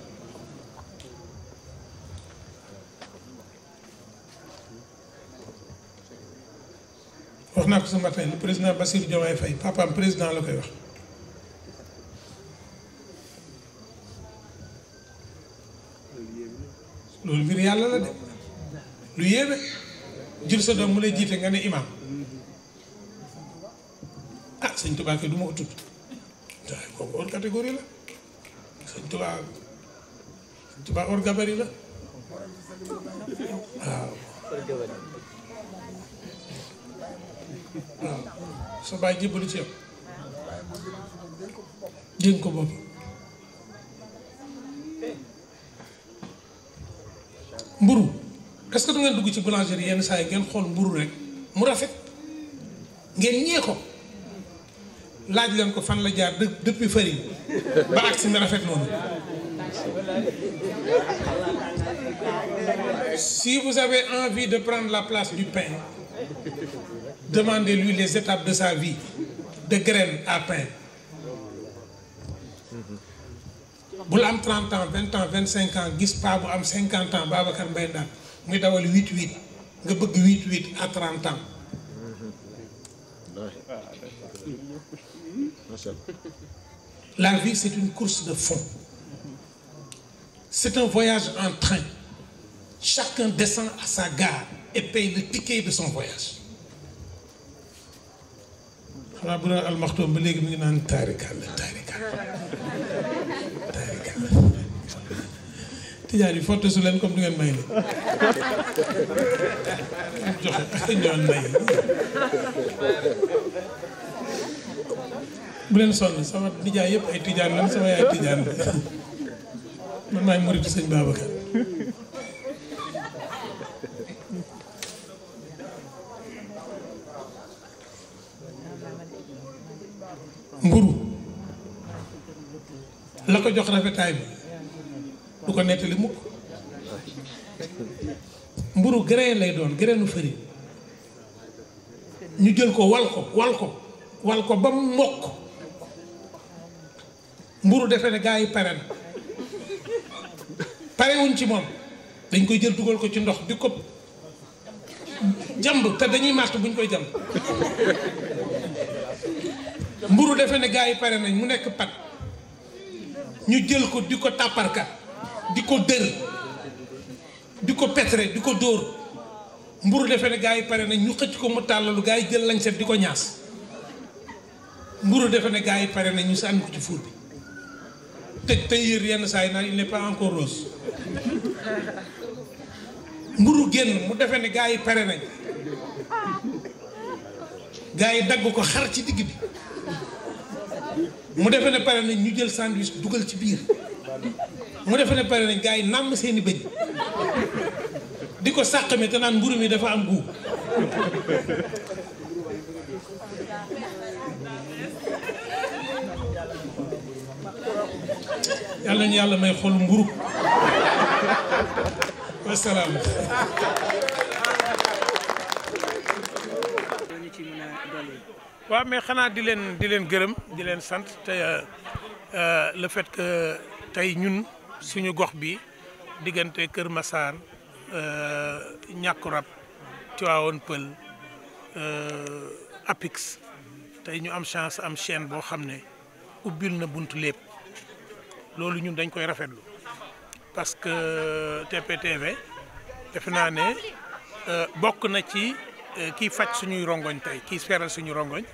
wax naa ko ce matin le président Bassirou Diomaye Faye papaam président la koy wax. loolu mbir yàlla la de lu yéeme jur sa doom mu lay jiite nga ne imam ah sëñ Tuubaa kay du ma ko tudd waaye kooku hors catégorie la sëñ Tuubaa hors gabarit la waaw sa baay jébbalu ci yow dénk ko bopp mburu est-ce que du ngeen dugg ci boulangerie yenn saa yi ngeen xool mburu rek mu rafet ngeen ñee ko laaj leen ko fan la jaar depuis farine ba agsi na rafet noonu. Si vous avez envie de prendre la place du pain, demandez-lui les étapes de sa vie de graine à pain. bu la am 30 ans 20 ans 25 ans gis paa bu am 50 ans Babacar Mbaye Ndane muy dawal 8-8 nga bëgg 8-8 à 30 ans. La vie c'est une course de fond. C'est un voyage en train. Chacun descend à sa gare et paye le ticket de son voyage. xanaa bu doon almaxtoom ba léegi mi ngi naan taarikàlla tijaan yi fotte su leen comme du ngeen may li joxe ñoon may bu leen sonn sama nijaay yëpp ay tijaan lan sama yaay tijaan man maay muritu sëñ Babacar mburu la ko jox rafetaay bi du ko nettali mukk mburu grain lay doon grainu farine ñu jël ko wal ko ba mu mokk mburu defe ne gaa yi pare na parewuñ ci moom dañ koy jël dugal ko ci ndox di ko jàmb te dañuy màtt buñ koy jàmb mburu defe ne gaa yi pare nañ mu nekk pat ñu jël ko di ko tàpparkat di ko dër di ko petre di ko dóor mburu defe ne gaa yi pare nañ ñu xëcc ko mu tàllalu gaa yi jël lañ set di ko ñaas mburu defe ne gaa yi pare nañ ñu sànni ko ci fuur bi te yër yenn saa yi naan il n'est pas encore rose mburu génn mu defe ne gaa yi pare nañ gaa yi dagg ko xar ci digg bi mu defe ne pare nañ ñu jël sandwich dugal ci biir mu defe ne pare nañ gaa yi nàmm seeni bëñ di ko sàqame te naan mburu mi dafa am guub yàlla ñu yàlla may xol mburu wasalaam. waaw mais xanaa di leen gërëm di leen sant te le fait que tey ñun suñu gox bi diggante Kër Massar Ñàkkurab Tivaouane Peulh Apix tey ñu am chance am chaîne boo xam ne ubbil na buntu lépp loolu ñun dañ koy rafetlu parce que TPTV defe naa ne bokk na ci kii faj suñuy rongoñ tey kii feral suñu rongoñ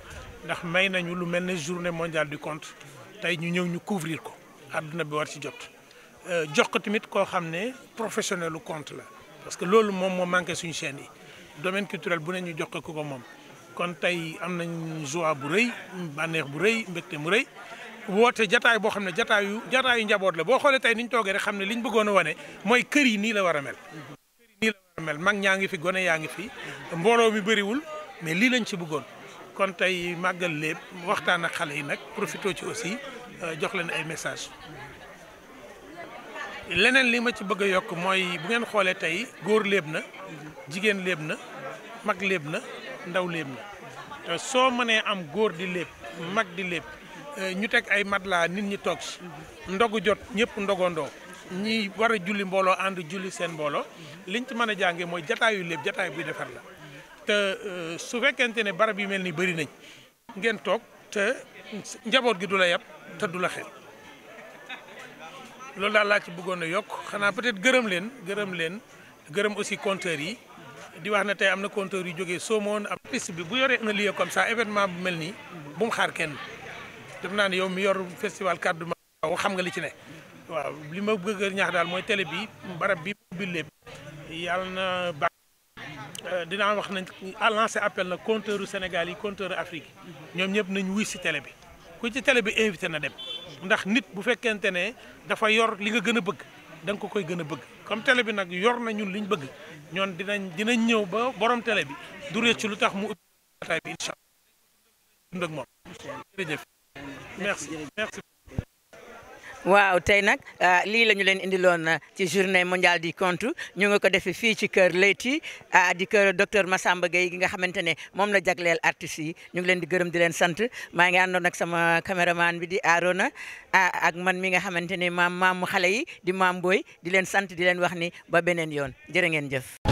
ndax may nañu lu mel ne journée mondiale du conte tey ñu ñëw ñu couvrir ko àdduna bi war ci jot jox ko tamit koo xam ne professionnel lu conte la parce que loolu moom moo manqué suñu chaîne yi domaine culturel bu ne ñu jox ko moom kon tey am nañ joie bu rëy bànneex bu rëy mbégte mu rëy woote jataay boo xam ne jataayu njaboot la boo xoolee tey ni ñu toogee rek xam ne li ñu bëggoon a wane mooy kër yi nii la war a mel. mel mag ñaa ngi fi gone yaa ngi fi mbooloo mi bëriwul mais lii lañ ci bëggoon kon tey màggal lépp waxtaan ak xale yi nag profité ci aussi jox leen ay message leneen li ma ci bëgg a yokk mooy bu ngeen xoolee tey góor léeb na jigéen léeb na mag léeb na ndaw léeb na te soo mënee am góor di léeb mag di léeb ñu teg ay matelas nit ñi toog ci ndogu jot ñëpp ndogandoo ñi war a julli mbooloo ànd julli seen mbooloo liñ ci mën a jàngee mooy jataayu léeb jataay buy defar la te su fekkente ne barab yu mel ni bëri nañ ngeen toog te njaboot gi du la yab te du la xel loolu daal laa ci bëggoon a yokk xanaa peut-être gërëm aussi compteurs yi di wax ne tey am na compteurs yu jógee Somone am piste bi bu yoree un lieu comme ça événement bu mel nii bu mu xaar kenn def naa ne yow mi yor festival kaddu ma xam nga li ci ne waaw li ma bëgg a ñaax daal mooy télé bi barab bi bi lépp yàlla na baax dinaa wax nañ lancé appel na compteur u Sénégal yi compteur Afrique ñoom ñëpp nañ wuy si télé bi ku ci télé bi invité na dem ndax nit bu fekkente ne dafa yor li nga gën a bëgg da nga ko koy gën a bëgg comme télé bi nag yor na ñun liñ bëgg ñoon dinañ ñëw ba borom télé bi du réccu lu tax mu ubbi bataay bi incha allah dund ak moom jërëjëf merci. waaw tey nag lii la ñu leen indiloon ci journée mondiale du conte ñu nga ko defee fii ci kër Leyti di kër docteur Massamba Gueye gi nga xamante ne moom la jagleel artistes yi ñu ngi leen di gërëm di leen sant maa ngi àndoon ak sama caméraman bi di Arona ak man mi nga xamante ne maamu xale yi di Maam Boy di leen sant di leen wax ni ba beneen yoon jërë ngeen jëf.